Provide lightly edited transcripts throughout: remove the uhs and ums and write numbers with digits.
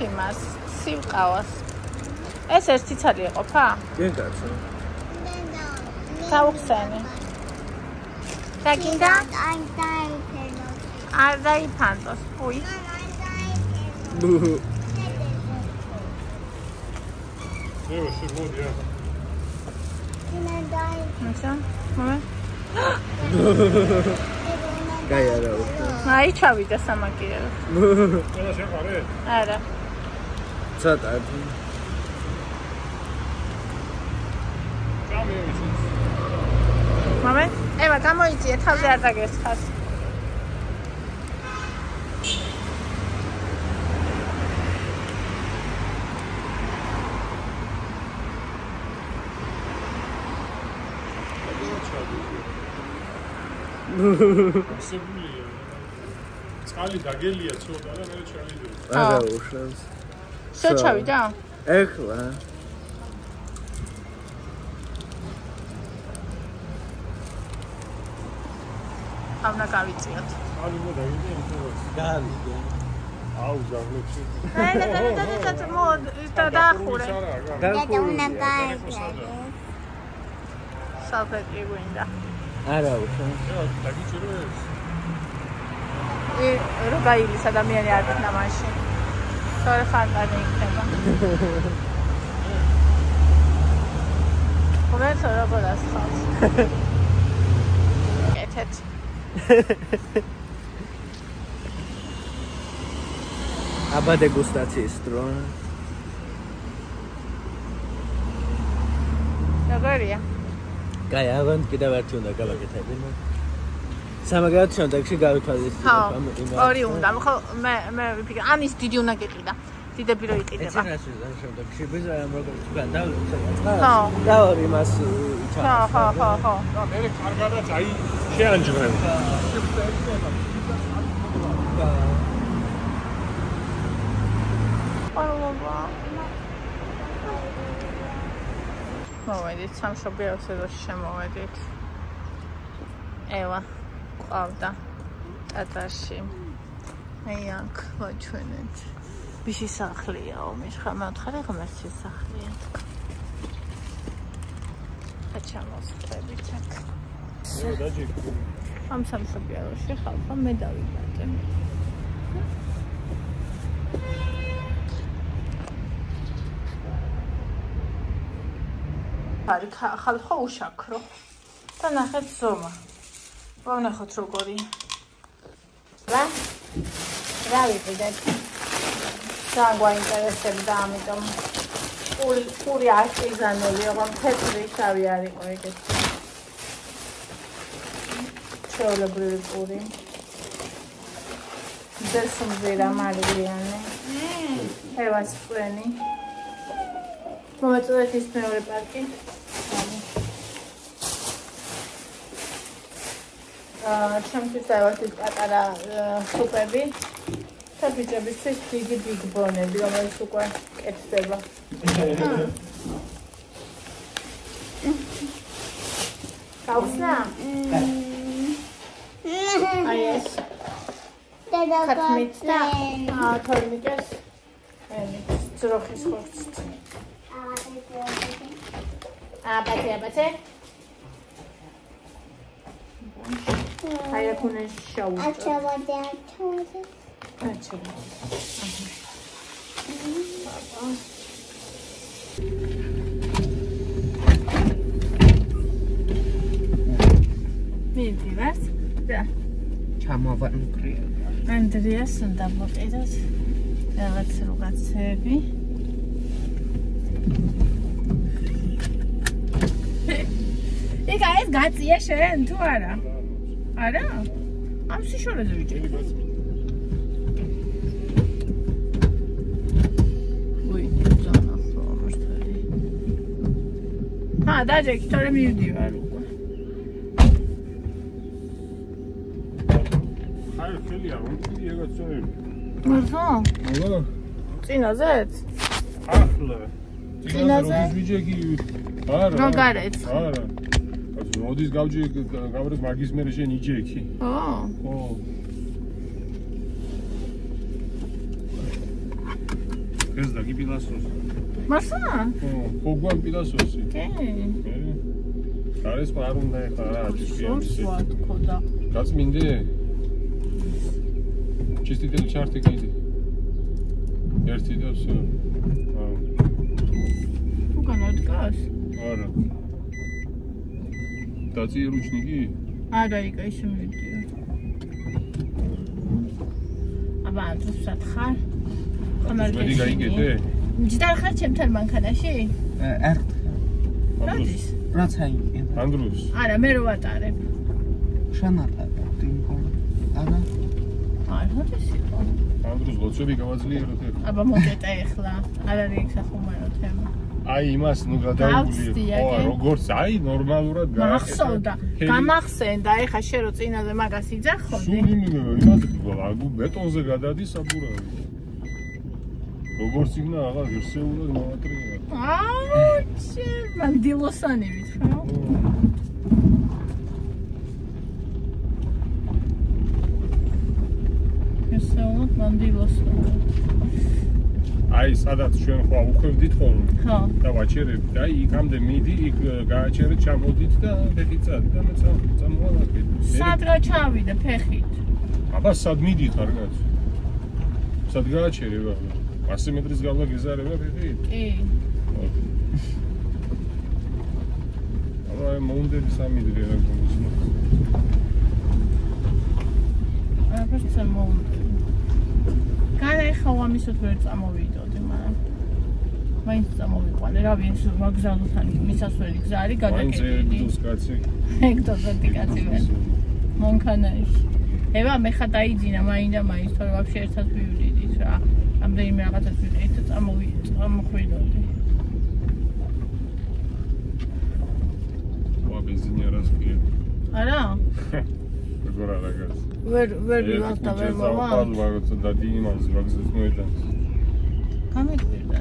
იმას, სივყავას. ეს ერთი ცალი იყოფა? კი, კაცო. თავხსენი. და გინდა? არ დაიფანტოს. უი. Așa, mă. Cai era. Aici uite să mă chirel. Ăla ce pare? Ara. Țata. Mame, Eva, გამოიწია თავზე არ დაგესხას. ასებულია. წყალი დაგელია ცოტა და მე ჩავიდე. არა უშავს. შევჩავიდა? ეხლა. აუნა გავიწიოთ. წყალი მო დაგელია თორე. გავიგე. აუ ზაღლებში. და მოდ და დაახურე. დაუნა სალფეტი გვინდა. არა უშავს. დაგიჭირო ეს. რო გაილის ადამიანი არ იქნა მაშინ. თორე ხანდანი იქნება. ხომერს როგორ ასხავს. კეთეთ. აბა დეგუსტაციის დრო. როგორია? კაი, აღარ კიდევ ერთი უნდა გავაკეთებინო. სამაგერად შემდეგში გავითვალისწინებ ამ ორი უნდა. ხო მე ვიფიქრე, ამის დიდი უნდა გიყიდა. დიდები რო იყიდება. ეს რა შემდეგში ბიზა ამ როგორ გადავლეცა. ხო. და ორი მას ხო. და მე კარგადაც აი შეანჯღრებ. მოვედით სამშობიაროს ეზოში შემოვედით. ევა ყავდა ტაძარში. აი აქ ვაჩვენეთ. ბიში სახლია ომის ხამათხარი ღმერთი სახლია. აჩამოსწრებით აქ. ამ სამშობიაროში ხალხა მე დავიბადე. არი ხალხო უშაქრო და ნახეთ ზომა. ვნახოთ როგორი. რა ვიყიდეთ. საგვაინტერესებდა ამიტომ პური არტიზანული, ოღონდ თეთრი შავი არ იყო ეგეთი. ჩვეულებრივი პური. ძესუმზირა მარილიანი. ევას პლენი. მომეწოდეთ ის მეორე პარკი. ჩემთვის დავასვით პატარა სუპები და ბიჭებისთვის დიდი ბიგბონები, რომელიც უკვე კეთდება. გავხსნა? აი ეს. ქათმით და თორმიკეს ძროხის ხორცით. აბათე. აი აქ უნდა შაუჭო. აჩავადე. მიდივართ და ჩამოვანკრია. ანდრიას უნდა მოყიდოთ რაღაც რაღაცები. იგა ეს გაწია შენ თუ არა? არა? ამ სიშორეზე ვიჭერი. უი, ზონა ხომშტარი. დაჯექი, თორე მივდივარ უკვე. აი, ხელია, რომ ეგაც წოები. მოზო? აბა. წინაზეც? ახლა. წინაზე? ვიჯექი. არა. მაგარეთ. არა. მოდის გავრეს მაგის მერე შენ იჯექი. ხო. ეს და კი პილასოსი. მართლა? ხო, გვან პილასოსი. კი. არის არ უნდა ეხლა რა სულსვა თქოდა. გაწმინდე? ჩისტიტელი ჩარტი კიდე. ერთი და всё. უკან არ დგას? არა. დაწიე რუჩნიკი? არა, იკა ისე მიდია. აბა, დროსაც ხარ? მედი გაიგეთე? ჯდარ ხარ ჩემთან მანქანაში? ერთ როდის? რაცა იქენ ანდრუს. არა, მე რო ვატარებ. შანატა ტიმკოლ არა როდის იყო? ანდრუს ლოცვები გავაძლიეროთ ეხლა. აბა მოგეტა ეხლა. არ არის იქ სახუმარო თემა. აი იმას ნუ გადავუგლიო. ხო, როგორც აი ნორმალურად გახსოვდა. გამახსენდა, ეხლა შე რო წინაზე მაგას იძახოდი. სულ იმას აგუ ბეტონზე გადადის საბურავი. როგორც იქნა აღარ ღირსეულად მოვატრია. ჩე, მან დილოსანივით, ხო? ღირსეულად მან დილოსანივით. აი, სადაც ჩვენ ხო უხვევდით ხოლმე. ხო. და ვაჩერებთ, აი, იქამდე მიდი, იქ გააჩერეთ, ჩამოდით და ფეხიცად და მე წამოვალაგეთ. სად გაჩავიდა ფეხით? აბა, სად მიდიხარ კაც? სად გააჩერება? 100 მეტრის გავლა გეზარება ფეხით? კი. აბა, მომდები 3 დღე რა გქონდეს. აბა, მომდები. განაიხავა ამისოთ ვერ წამოვიდოდი, მაგრამ მაინც წამოვიყვანე, რა ვიცი, ვაგზავნოთან მისასვლელი გზა არის გადაკეთებული. მაინც ეგ კაცი. ეგ დოზეთი კაცი ვერ. მონქანაში. ება მე ხა დაიძინა მაინც თორე ვაფშე ერთად ვივიდით რა. რამდენიმე რაღაცას ვიყიდით და წამოხვიდოდი. ვა ბენზინი არას კი. არა? როგორ არა გას. ვერ ვიყავ და ვერ მოვა. ალბათ და დიმას ვაგზას მოედანს. გამიკვირდა.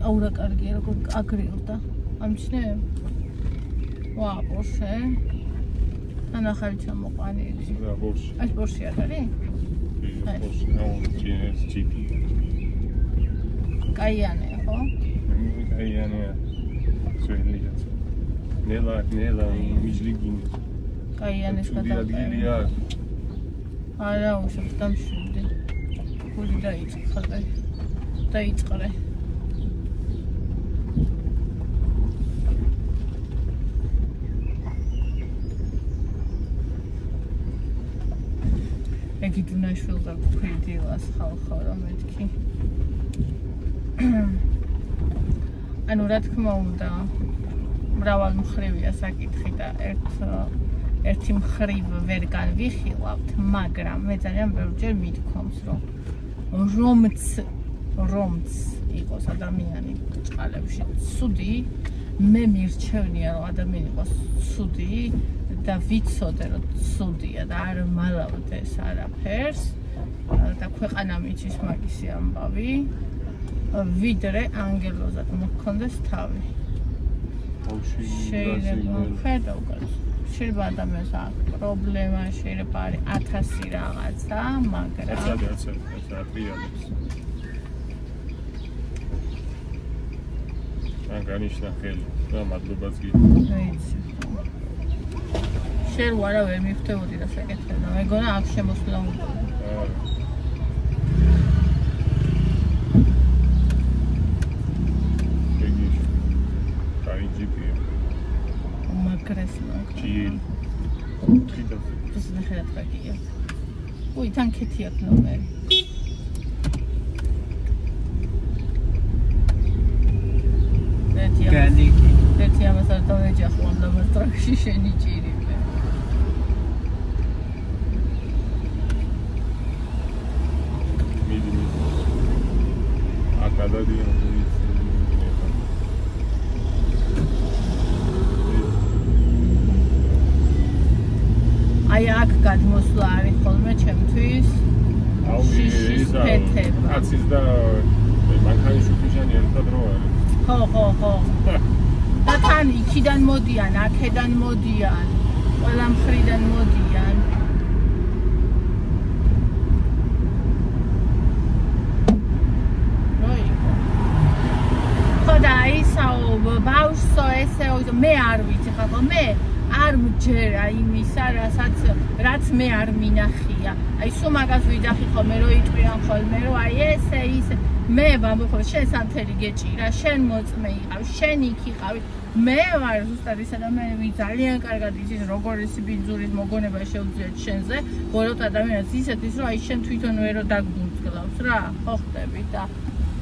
აურა კარგია როგორ აგრილდა. ამჩნე? ვა, პორშე. ანახალი ჩამოყვანილი. და პორშე. ეს პორშე არის? პორშე, ნუ GT. კაიანე, ხო? კაიანე. სველიაც. ნელა მიჯლიგინი. კაიანეს გადაყევი. არა, უშევ დამშვიდი. გული დაიწყრე. ეგი დუნაშვილდა გვიდილას ხალხო რომ მეთქი. ანუ რა თქმა უნდა, მრავალ მხრივია საკითხი და ერთი მხრივ ვერ განვიხილავთ, მაგრამ მე ძალიან ბევრჯერ მithქვამს, რომც იყოს ადამიანი წყალებში ცუდი, მე მირჩევნია რომ ადამიანი იყოს ცუდი და ვიცოდე რომ ცუდია და არ მალავდეს არაფერს და ქვეყანა მიჩის მაგისი ამბავი, ვიდრე ანგელოზად მოქონდეს თავი. შეიძლება ხედავ კაცო. შეიძლება ადამიანს აქვს პრობლემა, შეიძლება არის 1000 რაღაცა, მაგრამ ეცადე ტრიალებს. განიშნა ხელი და მადლობაც ვიცი. შენ ვარა ვერ მივხვდებოდი რა საკეთებდა. მეგონა აქ შემოსვლა უნდა. Чиел. Просто нахера такие. Ой, там кетиак номер. Ганики. Дайте я вас оттуда хон на мастрахши шени чири. Миди. А когда ты აი აქ გადმოსვლა არის ხოლმე ჩემთვის შიშის ფეთება. აცის და მანქანის შუქიშანი ერთად რო არის. ხო. და თან იქიდან მოდიან, აქედან მოდიან, ყველა მხრიდან მოდიან. როი? ხალხო მე არ მჯერა იმისა რაც მე არ მინახია აი სულ მაგას ვიძახი ხოლმე რომ იტყვიან ხოლმე რომ აი ესე ისე მე ვამბობ შენ სანთელი გეჭირა შენ მოწმე იყავ შენ იქ იყავი მე ვარ ზუსტად ის ადამიანი ძალიან კარგად იცის როგორ ის ბინძურის მოგონება შეუძლიათ შენზე ბოლოთ ადამიანს ისეთის რომ აი შენ თვითონ ვერო დაგბურცგლავს რა ხო ხდები და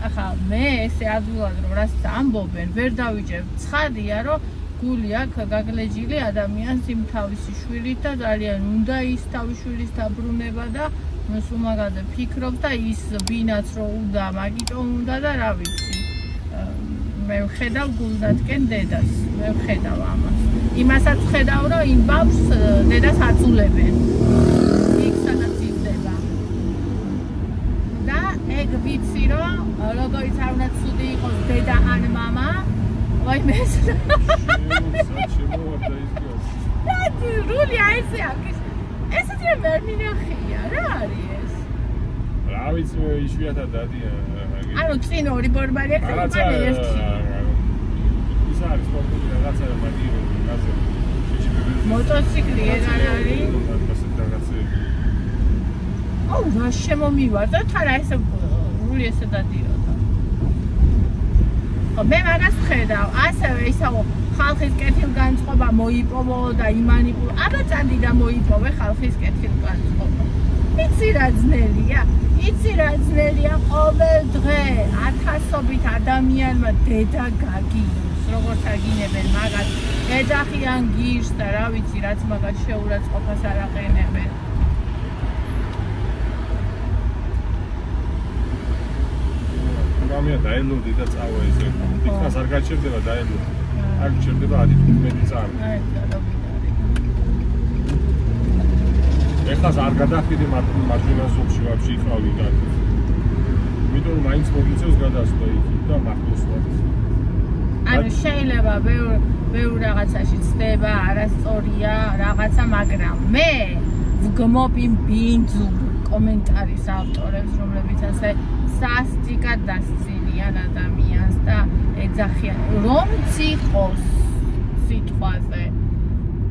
ახლა მე ესე ადვილად რომ რასაც ამბობენ ვერ დავიჭებ ცხადია რომ გული აქვს გაგლეჯილი ადამიანს იმ თავისი შვილით და ძალიან უნდა ის თავის შვილის დაბრუნება და სულ მაგაზე ფიქრობს და ის ბინაც რომ უნდა მაგიტომ უნდა და რა ვიცი მე ვხედავ გულდადგენ დედას მე ვხედავ ამას იმასაც ვხედავ რომ იმ ბავშვს დედას აწულებენ იქ სადაც იზრდება და ეგ ვიცი რომ როგორიც არ უნდა ცუდი იყოს დედა ან მამა ვაი მე რული აიცი აქვს ესეც მე მინახია რა არის ეს რა ვიცი მე იშვიათად დადიან ანუ წინ ორი ბორბალი აქვს მალე ერთი ის არის სპორტული რაღაცა მაგიო გაზე მოტოციკლი ეგ არ არის აუ რა შემომივარდა თან ესე რული ესე დადიოდა მე მაგას ვხედავ ასევე ისაო ხალხის კეთილგანწყობა მოიპოვო და იმანიპულო აბა წადი და მოიპოვე ხალხის კეთილგანწყობა იცი რა ძნელია ყოველ დღე ათასობით ადამიანმა დედა გაგინოს როგორც აგინებენ მაგას ეძახიან გირს და რა ვიცი რაც მაგას შეურაცხყოფას არ აყენებენ გამია დაელოდი და წავა ესე თითქოს არ გაჩერდება დაელოდი არ ჩერდება 15 წამი ეხლა არ გადახვიდი მარჯვენა ზოლში ვაფშე იყავი და იმიტომ რომ მაინც მოგიწევს გადასვლა იქ და მართლაც ვარ ანუ შეიძლება ბევრ რაღაცაში ცდება არასწორია რაღაცა მაგრამ მე ვგმობ იმ ბინძურ კომენტარის ავტორებს რომლებიც ასე სასტიკად დასცინიან ადამიანს და ეძახიან რომც იყოს სიტყვაზე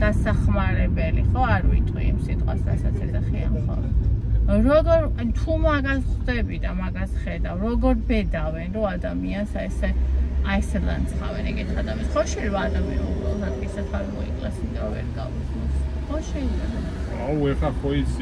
დასახმარებელი ხო არ ვიტყვი იმ სიტყვას რასაც ეძახიან ხო როგორ თუ მაგას ხვდები და მაგას ხედავ როგორ ბედავენ რომ ადამიანს ესე ესე ლანცხავენ ეგეთ ადამიანს ხო შეიძლება ადამიანი უბრალოდ ადგილზე თავი მოიკლას და ვერ გავუსმოს ხო შეიძლება აუ ეხა ხო ის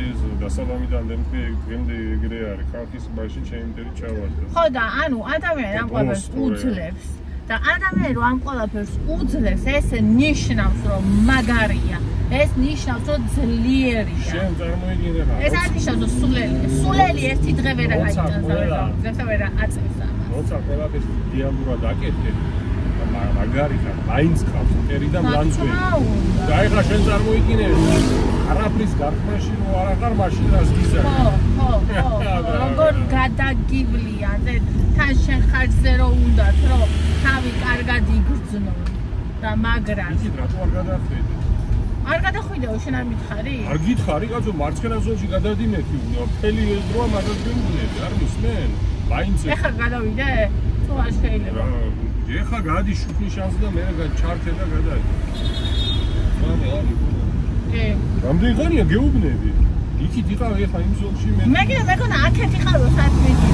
დასალამიდან დღემდე ეგრე არის ხალხის ბაში ჩემი ჩავარდა ხო და ანუ ადამიანი ამ ყველაფერს უძლებს და ადამიანი რომ ამ ყველაფერს უძლებს ესე ნიშნავს რომ მაგარია ეს ნიშნავს რომ ძლიერია შენ წარმოიდგინე რა ეს არ ნიშნავს რომ სულელი ერთი დღე ვერ აიწევს ვერ აწევს ამას როცა ყველაფერს დიალოგად აკეთებ მაგარი ხარ მაინც ხავს ერი და მლანძვე და ეხლა შენ წარმოიდგინე არაფრის გარტყმაში რო არ აღარ მაშინას გიზარ ხო როგორ გადაგივლია თან შენ ხარჯზე რო უნდათ რომ თავი კარგად იგრძნო და მაგრამ იცით რატო არ გადახვიდე არ გადახვიდეო შენ არ მითხარი არ გითხარი კაცო მარცხენა ზოლში გადადიმეთი მთელი ეს დროა მაგას გეუბნები არ მისმენ მაინც ეხლა გადავიდე თუ არ შეიძლება ეხლა გადი შუქის შანსი და მე ჩართე და გადაიდი რამდენი ხანია გეუბნები იქით იყავ ეხლა იმ ზოლში მე მეკონა აქეთ იყავ საათ მიდი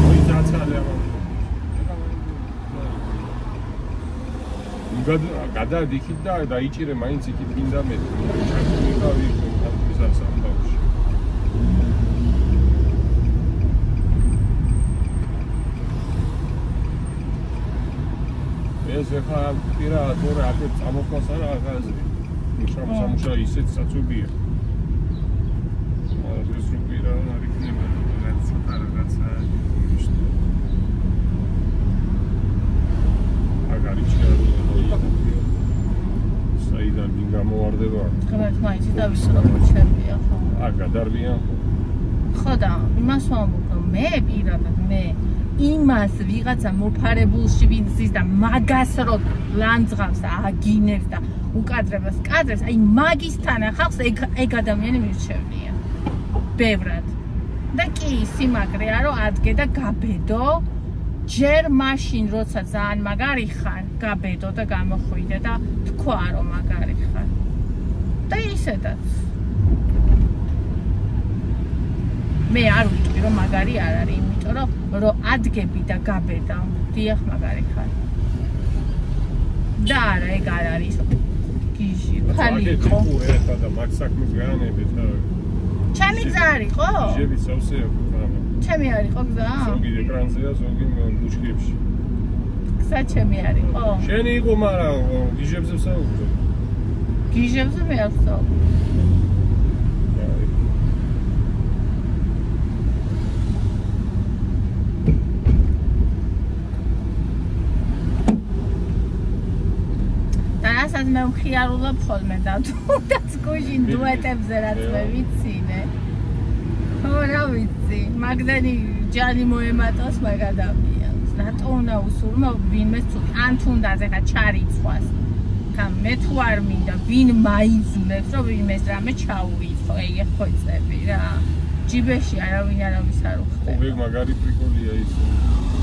ოი დაცალე ამან გადადი იქით და დაიჭირე მაინც იქით გინდა მე ჩართულიყავი ის არ სამბავში ეს ეხლა პირად თორე აქეთ წამოყვას არა აღაზრი სამუშა ისეთ საწუბია ეს რო პირად არ იქნება ცოტა რაღაცა აგარი ჩქარო საიდან ვინ გამოვარდება ხმეთ მაინც დავისრულო ჩემია ხო არ გადარბიან ხო და იმას ვამბობ მე პირადად მე იმას ვიღაცა მოფარებულში ვინცის და მაგას რო ლანძღავს და აგინებს და უკადრებას კადრებს აი მაგისთან ახავს ეგ ადამიანი მირჩევნია ბევრად და კი სიმაგრეა რომ ადგე და გაბედო ჯერ მაშინ როცა ძალიან მაგარი ხარ, გაბედო და გამოხვიდე და თქვა რომ მაგარი ხარ. და ისედაც. მე არ ვიტყვი რომ მაგარი არ არის, იმიტომ რომ ადგები და გაბედა. დიახ, მაგარი ხარ. და არა, ეგ არ არის. გიჟი, ხალი იყო. ეხლა და მაგ საქმეს განებით. ჩემი გზა არ იყო? ჟები სავსე აქვს. ჩემი არ იყო გზა? ზოგი ეკრანზეა, ზოგი ბუჩქებში. გზა ჩემი არ იყო? შენი იყო, მაგრამ გიჟებზე საუბრობ. გიჟებზე მე არ ვსაუბრობ. რასაც მე მხიარულობ ხოლმე და თუნდაც გუშინ დუეტებზე რაც მე ვიცინე. ხო, რა ვიცი, მაგდენი ჯანი მოემატოს მაგ ადამიანს. რატო უნდა უსურმო ვინმეს თუ ან თუნდაც ეხა ჩარიცხვას. კა მე თუ არ მინდა ვინ მაიძულებს რომ ვინმეს რამე ჩაურიცხვო, ეგ ხო იწები რა. ჯიბეში არავინ არავის არ უხდება. ეგ მაგარი პრიკოლია ის.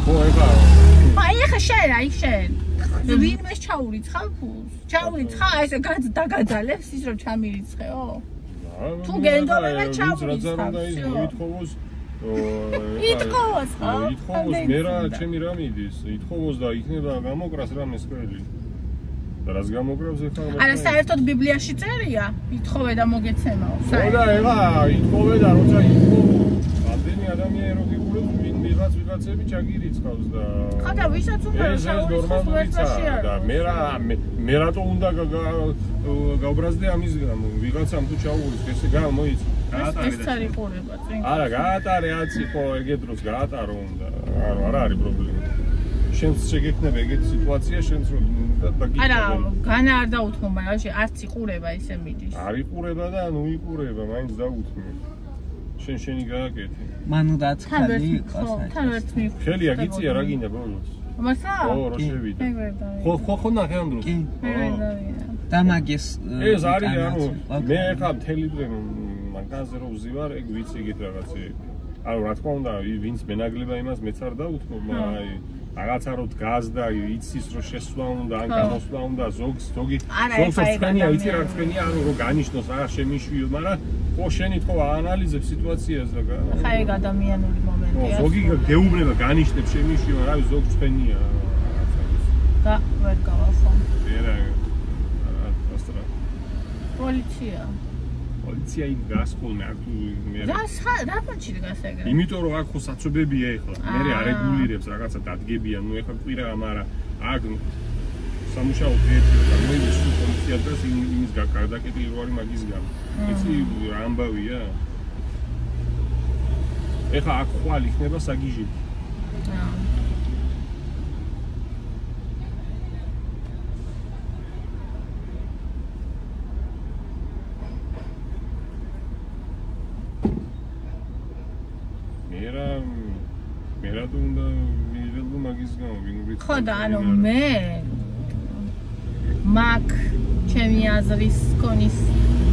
ხო, ეხა. აი ეხა შენ რა იქ შენ. ვინმეს ჩაურიცხავ ფულს? ჩაურიცხავ, ესე დაგაძალებს ის რომ ჩამირიცხეო? თუ გენდობება ჩაურიცხავ. ითხოვოს ითხოვოს ხო? ითხოვოს მე რა ჩემი რა მიდის? ითხოვოს და იქნება გამოკრას რამე სკრელი. და რას გამოკრავს ეხლა? არა, საერთოდ ბიბლიაში წერია, ითხოვე და მოგეცემაო. ხო და ეხლა ითხოვე და როცა ითხოვო, ამდენი ადამიანი რო გიყურებს, ვიღაცები ჩაგირიცხავს და ხო და ვისაც უნდა ნორმალურია და მე რატო უნდა გავბრაზდე ამის გამო ვიღაცამ თუ ჩაუღრის ესე გამოიცა ეს წარი ყურება წინ არა გაატარე აცი ხო ეგეთ დროს გაატარო უნდა არ არის პრობლემა შენც შეგექნება ეგეთი სიტუაცია შენც რომ დაგიწყო არა განა არ დაუთმობა რა არც იყურება ისე მიდის არ იყურება და ნუ იყურება მაინც დაუთმე შენი გააკეთე მანუ დაცხალი იყო თან ერთ მივხვდი ხელია გიწია რა გინდა ბოლოს მასა ხო რო შევიდა ხო ნახე ამ დროს და მაგის ეს არის ანუ მე ხა მთელი დღე მაგაზე რო ვზივარ ეგ ვიცი ეგეთ რაღაცები ანუ რა თქმა უნდა ვინც მენაგლება იმას მეც არ დაუთმობ აი რაღაცა რო დგას და იცის რომ შესვლა უნდა ან გამოსვლა უნდა ზოგი ზოგსწრენია იცი რა წრენია ანუ რო განიშნოს რა შემიშვიო მაგრამ ხო შენი თქო აანალიზებ სიტუაციას და ხა ეგ ადამიანური მომენტია ზოგი გეუბნება განიშნებს შემიშვიო რა ზოგი წრენია და ვერ გავახო ერა ასტრა პოლიცია პოლიცია იქ გასხოლნა თუ მე რა პონჩი დგას ეგრე იმიტომ რომ აქ ხო საცობებია ეხლა მე არეგულირებს რაღაცა დადგებია ნუ ეხლა ყვირა მაგრამ აქ სამუშაო დღეებში და მოიდეს სულ პოლიცია და იმის გაკარდაკეტილი რო არის მაგის გამო იცი რა ამბავია ეხლა აქ ხვალ იქნება საგიჟი მე რა უნდა მიიღებო მაგის გამო ვინმე ხო და ანუ მე მაგ ჩემი აზრის კონის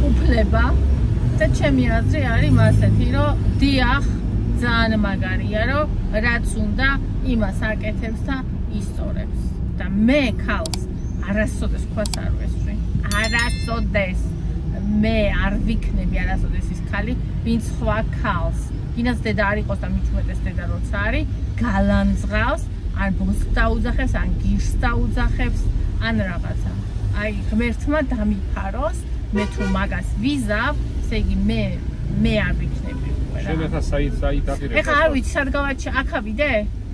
უფლება და ჩემი აზრი არის მასეთი რომ დიახ ძალიან მაგარია რომ რაც უნდა იმას აკეთებს და ისწორებს და მე ქალს არასოდეს ქვას არ ვესვრი არასოდეს მე არ ვიქნები არასოდეს ის ქალი ვინც სხვა ქალს ვინაც დედა არ იყოს და მით უმეტეს დედა როცა არის გალანძღავს ან ბოსს დაუძახებს ან გირს დაუძახებს ან რაღაცა აი ღმერთმა დამიფაროს მე თუ მაგას ვიზავ ესე იგი მე არ ვიქნები რა შენ ახლა საით აპირებ ეხლა არ ვიცი სად გავაჩი აქ ავიდე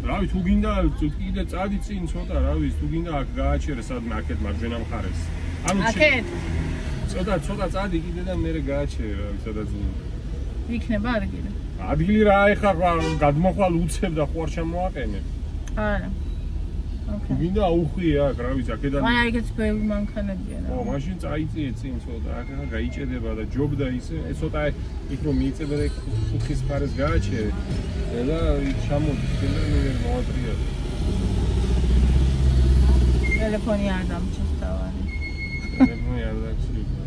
რავი თუ გინდა კიდე წადი წინ ცოტა რა ვიცი თუ გინდა აქ გააჩერე სადმე აქეთ მარჯვენა მხარეს ანუ აქეთ ცოტა წადი კიდე და მე გააჩერე რა ვიცი სადაც ვიქნება ადგილი ადგილი რა ეხლა გადმოხვალ უცებ და ხო არ ჩამოაყენებ არა თუ გინდა აუხვია აქ რა ვიცი აქედან აი ეგეც ბევრი მანქანებია რა ო მაშინ წაიწიე წინ ცოტა აქ გაიჭედება და ჯობდა ისე ცოტა იქ რომ მიიწება და ხუთის მხარეს გააჩერე და იქ ჩამოდი და მე მოატრია ტელეფონი არ დამჭირს თავარი ტელეფონი არ დამჭირს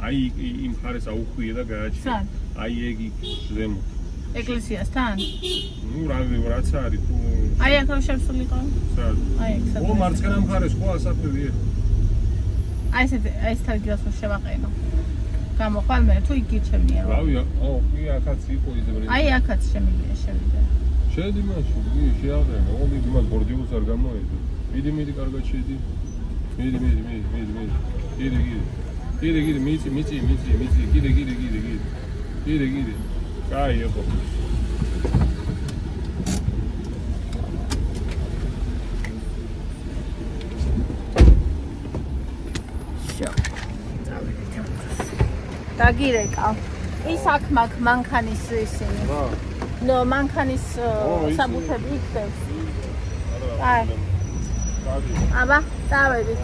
აი იმ ხარეს აუხვია და გააჩნია. აი ეგ ზემოთ. ეკლესიასთან? ნუ რაც არის თუ აი აქ რომ შევსულიყო? სად? აი ეგ სად? ო მარცხენა მხარეს ხო ასაფრია. აი ეს თარგილას რომ შევაყენო. გამოხვალ მე თუ იგი ჩემია. რავია, კი აქაც იყო ისე. აი აქაც შემიძლია შევიდე. შედი მაშინ, შეაყენო. ოდი იმას ბორდიულს არ გამოეძო. მიდი კარგად შედი. მიდი. Gide, მიიწი, გide. კაი იყო. დაგირეკა. ის აქ მაგ მანქანის ისინი. ნო, მანქანის საბუთები იქნებს. აი. აბა, წავედით.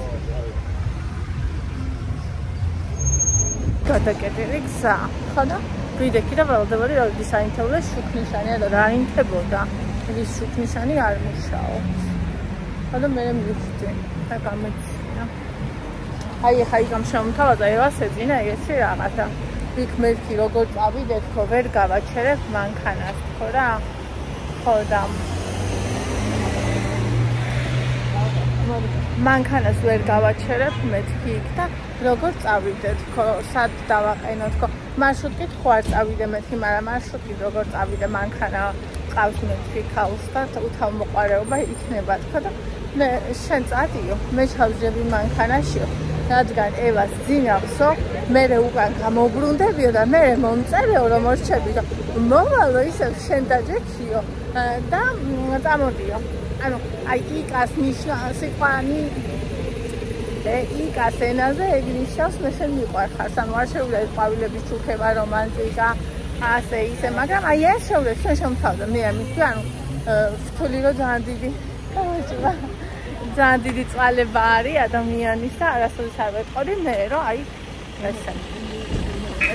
გადაკეტილი გზა. ხოდა? ვიდექი და ველოდებული რომ დისაინთებდა შუქნიშანი და რაინთებოდა. ის შუქნიშანი არ მუშაო. ხოდა მე მივხვდი. და გამეცია. აი ხა იგამ შემოთავაზა ევას ეძინა ეგეთი რაღაცა. იქ მეთქი როგორ წავიდეთ ხო ვერ გავაჩერებ მანქანას ხო რა? ხოდა მანქანას ვერ გავაჩერებ მეთქი იქ და როგორ წავიდეთ ხო სად დავაყენოთ ხო მარშრუტით ხო არ წავიდე მეთქი მაგრამ მარშრუტით როგორ წავიდე მანქანა ყავს მეთქი ქაუს და უთავმოყარეობა იქნება თქო და მე შენ წადიო მე ჩავჯები მანქანაშიო რადგან ევას ძინავსო მე უკან გამობრუნდებიო და მე მომწერეო რომ ორჩები და მოვალო ისე შენ დაჯექიო და წამოდიო ანუ აი იკას ნიშნავს სიყვანი იკას ენაზე ეგ ნიშნავს მე შენ მიყვარხარ ანუ არ შეუძლია ყვავილების ჩუქება რომანტიკა ასე ისე მაგრამ აი ეს შეუძლია ჩვენ შემოთავაზა მე არ მითქი ანუ ვთვლი რომ ძალიან დიდი ძალიან დიდი წვალება არის ადამიანის და არასოდეს არ ვეტყოდი მე რომ აი ესე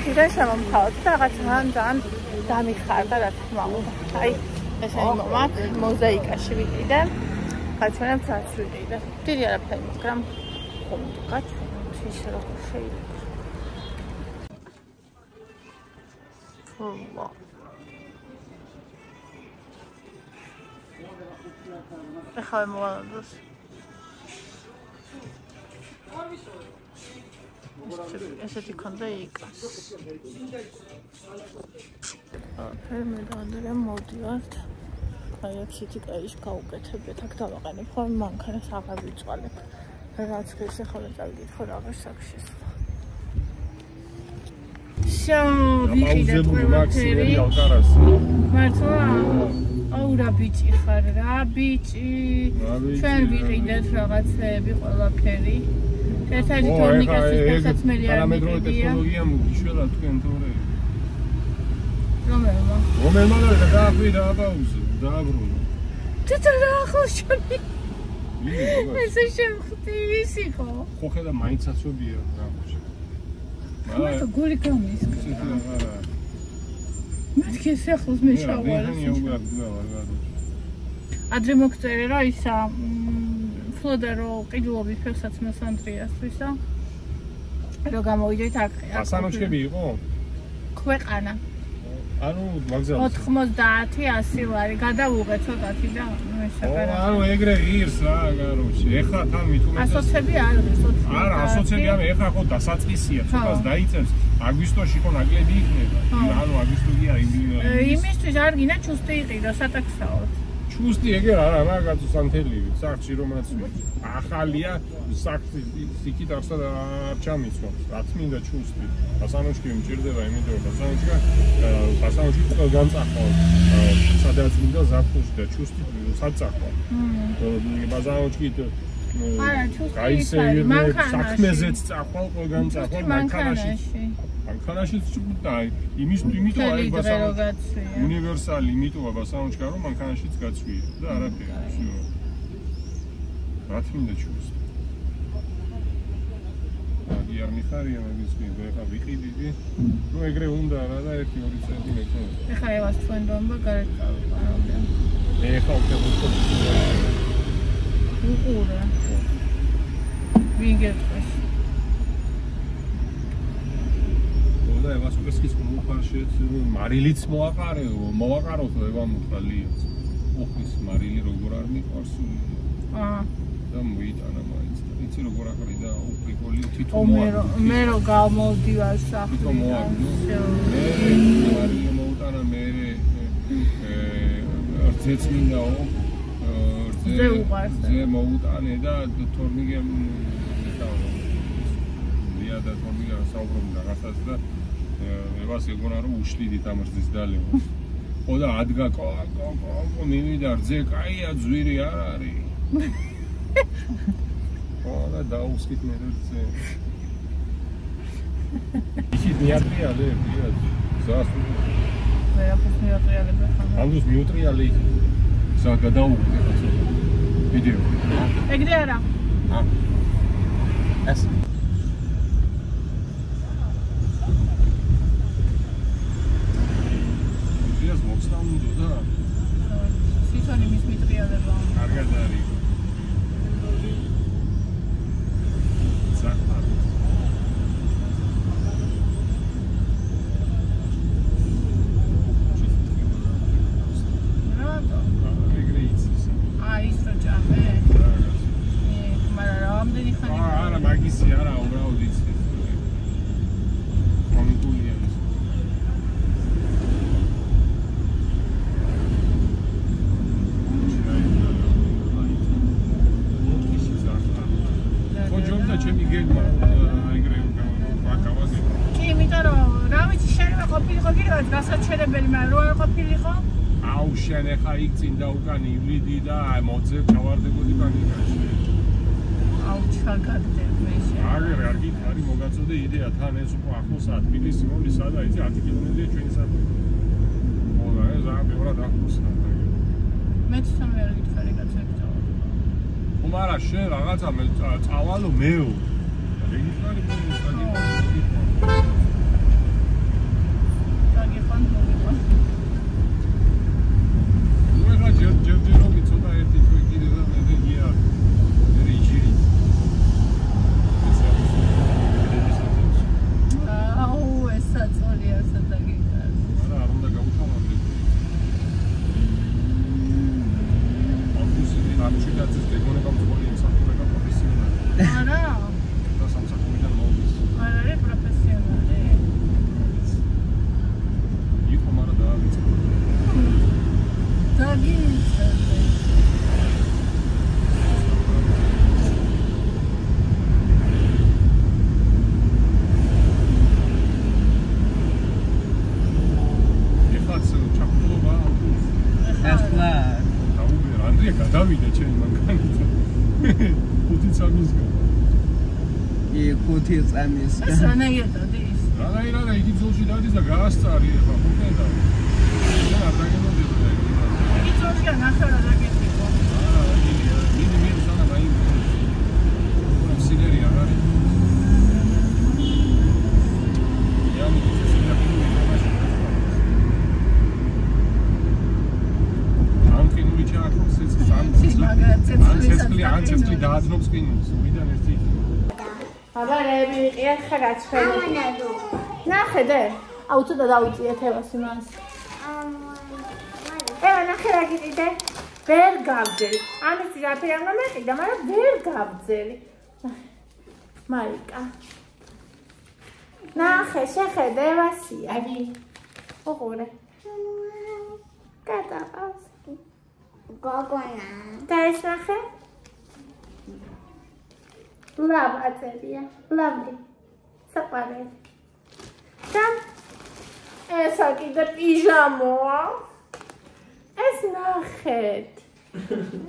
თვითონ შემომთავაზა და რაღაც ძალიან დამიხარდა რა თქმა უნდა აი ესენი მომაკ მოზაიკაში ვიყიდე გაჩვენებ რაც ვიყიდე დიდი არაფერი მაგრამ ხომ გაჩვენოთ ისე როგორ შეიძლება ხო ეხლა მოვალოს ესეთი კონდა იკას მე და ანდრია მოდივართ აი აქ სიტიკაის გავუკეთებთ აქ დავაყენებ ხოლმე მანქანას აღარ ვიწვალებ რაც ეს ახლა წავიდეთ ხო რაღაც საქშეს ვიყიდეთ ყველაფერი მართლა აუ რა ბიჭი ხარ რა ბიჭი ჩვენ ვიყიდეთ რაღაცები ყველაფერი ერთ-ერთი თორნიკასის დასაცმელი არ მიყიდია ტექნოლოგია მუშალა თქვენ თორე რომელმა და დაახვიდა აბაუზე დააბრუნო თვითონ რა ახოშონი ესე შემხტი ის იყო ხო ხედა მაინც აცობია რა ხოშე მაგრამ გული გამისკრა მეთქი სახლს მე შავარეს ადრე მოგწერე რა ისა ფლოდერო ყიდულობის ფეხსაცმელს ანდრიასთვისა რომ გამოვიდეთ აქ ასანოჩები იყო ქვეყანა ანუ ვაგზალზე 90-100 ლარი გადავუღე ცოტათი და ესაა ანუ ეგრე ღირს რა გაროში ეხლა თან მithume ასოცები არ ღირს 80 არა ასოცები ამ ეხლა ხო დასაწყისია ცოტას დაიწევს აგვისტოში ხო ნაკლები იქნება ანუ აგვისტოში არ იმისთვის არ გინდა ჩუსტი იყიდო სატაქსაოდ ჩუსტი ეგერ არა რა კაცო სანთელივი საერთში რომაც ახალია საერთი იქით არ ჩამიცვა რაც მინდა ჩუსტი ასანოჩკი მჭირდება იმიტომ რომ ასანოჩკი ყველგან წახვალ სადაც მინდა ზაფხულში და ჩუსტი საწახვალ ბაზანოჩკი არა ჩუსტი საქმეზეც წახვალ ყველგან წახვალ მანქანაში და იმიტომ აი ბაზანოჩკი უნივერსალი იმიტომ ბაზანოჩკი რომ მანქანაშიც გაცვია და არაფერი всё რაც მინდა ჩუსტი არ მიხარია მაგის მიღება ეხლა ვიყიდიდი ნუ ეგრე უნდა რა და 1-2 ცენტი მექნება ეხლა ევას თქვენ რომბა გარეთ წავიდა ეხლა უკვე უყურე ვიგეთეს და ევას უკესკის მოუყარშეთ მარილიც მოვაყაროთ ევამ უთხრა ლიას ოხის მარილი როგორ არ მიყვარს და მოიტანა მაინც იცი როგორ აკრიდა უპრიკოლი თვითონ მე რო გამოვდივარ სახლიდან თვითონ მოაგდო მე მარილი მოუტანა მე რცეც მინდაო ზე მოუტანე და თორნიგე ლია და თორნიგე საუბრობდა რაღაცას და ევას ეგონა რომ უშლიდით ამ რძის დალევა ხო და ადგა კო მივიდა რძე კაია ძვირი არ არის ხო და დაუსკით მე რძე ისი ნიატრიალე ზასუ ვერაფერს მიუტრიალებ ხან ამდროს მიუტრიალე სა გადაუგდე ხაცო ვიდეო ეგრე არა ეს ეს მოხსნამდო და სიტყვანი მის მიტრიალება კარგად არის ზახარ არა მაგისი არა უბრალოდ იცი კონკულია ის ხო ჯობდა ჩემი გეგმა ეგრე ვაკავაზე კი იმიტომ რომ რა ვიცი შეიძლება ყოფილიყო კიდევაც გასაჩერებელი მაგრამ რო არ ყოფილიყო აუ შენ ახლა იქ წინ და უკან ივლიდი და მოძებ ჩავარდებოდი პანიკაში აუ ჩაგაგდებ მე შენ აგერ არ გითხარი მოგაწოდე იდეა თან ეს უკვე ახლოსაა თბილისი მომი სადა იცი 10 კილომეტრია ჩვენი საქმე მოდა ეს რა ბევრად ახლოსაა მე თვითონ ვერ გითხარი კაცებს ხომ არა შენ რაღაცა მე წავალო მეო რა გითხარი მე ჯერჯერობით ცოტა ერთი თვე კიდე და მე გია მე იჯირი აუ ეს საწოლია სადა გიტარ არა არ უნდა გავუთავამდე ამბუსი ამჩიდაცის გეგონება მძღოლი სამსახურება პროფესიონალი არა და სამსახურიდან მოვდის არ არის პროფესიონალი იყო მარა დაავიწყო გადავიდა ჩემი მანქანით 5 წამისგან ხუთი წამისგან ეს რანაირად ის რა იგი ძოლში დადის და გაასწარი ახლა ხუთედა და არ დაგემოდები იგი ძოლშია ნახევრად დაგეთიკო არა მიდი სანა მაინც სინერი არ არის იამი ანცესკლი დააძნობს კინოს ვიდან ერთი აბა რები ეხა გაჩვენი ნახე დე აუ ცოტა დავიწიეთ ევას იმას ევა ნახე რა გიყიდე ვერ გავძელი ამის რაფერი არ მომეყიდა მაგრამ ვერ გავძელი მაიკა ნახე შეხედე ევასია აი ოღონდ გადაყავს გოგონა და ეს ნახე ლავაწერია ლავი საყვარელი და ესა კიდე პიჟამოა ეს ნახეთ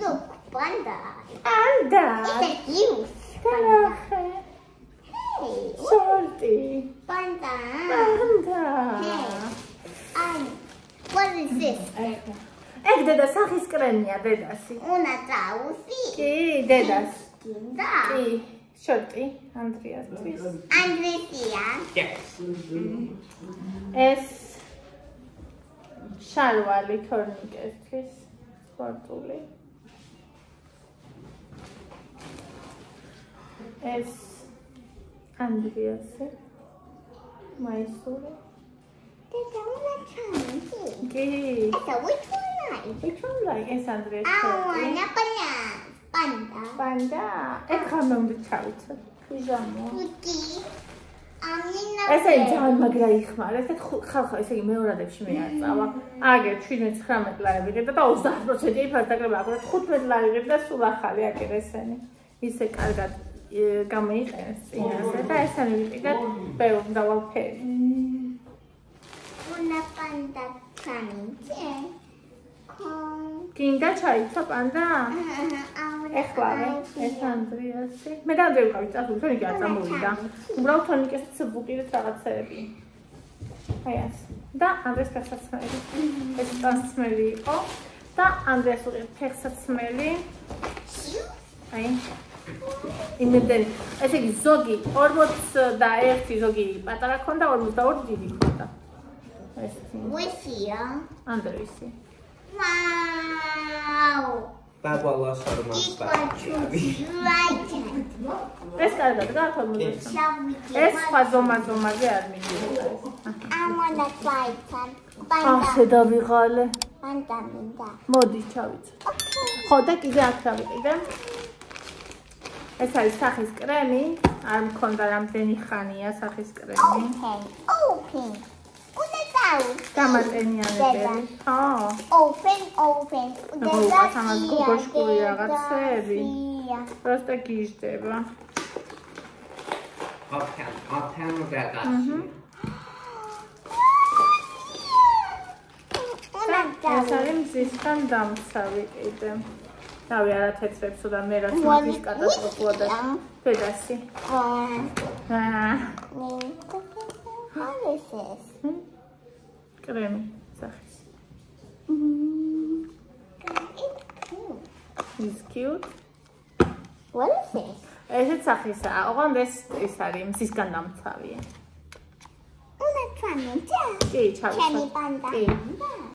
Look, panda. პანდა It's a juice. ნახე Hey, შორტი panda. პანდა What is this? ეგ დედა სახის კრემია დედასი Una trausi. კი დედას Kinda. კი შორტი ანდრიასთვის Andresia. ეს შარვალი თორნიკესთვის სპორტული ეს ანდრიასი მაისური. Did I want to try? კი. So which one like? Which one like ეს ანდრია? I want a banana. Panda. პანდა. ეხლა მე უნდა ჩავიცოთ. პიჟამო. Cookie. ესე ძალიან მაგრა იხმარ. ესეთ ხალხა ესე იგი მეორადებში მე არ წავა. აგერ 17-19 ლარი ვიღებდა და 30% იფარდაგრება აქვს. 15 ლარი ვიღებდა სულ ახალი აგერ ესენი. ისე კარგად გამოიყენეს წინასე და ესენი ვიყიდათ ბევრ მრავალფერი. Una panda challenge. გინდა ჩაიცა პანდა? ეხლავე ეს ანდრიასი. მე და ანდრია ვიყავით წასული, თონიკი არ წამოვიდა. უბრალოდ თონიკეს ვუყირეთ რაღაცეები. აი ეს. და ანდრიას ფეხსაცმელი. ეს წასმელი იყო და ანდრიას უყირეთ ფეხსაცმელი. აი. იმედენ ესე იგი ზოგი 41 ზოგი პატარა ქონდა 42 დიდი ქონდა. ეს Wishia. ანდრიასი. Wow. Baba lost her Right. ეს კარგად გახმოვდა. Shall we ეს სხვა ზომაზე არ მიდიოდა. I want to try some ახე დავიღალე. panda. მოდი ჩავიცო. ხო და კიდე აქ დავიყიდე. ეს არის სახის კრემი. არ მქონდა რამდენი ხანია სახის კრემი. Open. What is that? გამატენიანებელი. ხო. Open. გოგოს ამას გოგოშკური რაღაცები. просто გიჟდება. I'll that. ეს არის მზისგან დამცავი კიდე. დავი არა თეთრებსო და მე რაც მზის კატასტროფა და ფედასი. How is this? კრემი სახის. It's cute. What is this? ესეც სახისაა. ოღონდ ეს არის მზისგან დამცავია. Una challenge. კი, ჩავიცო. Panda. კი.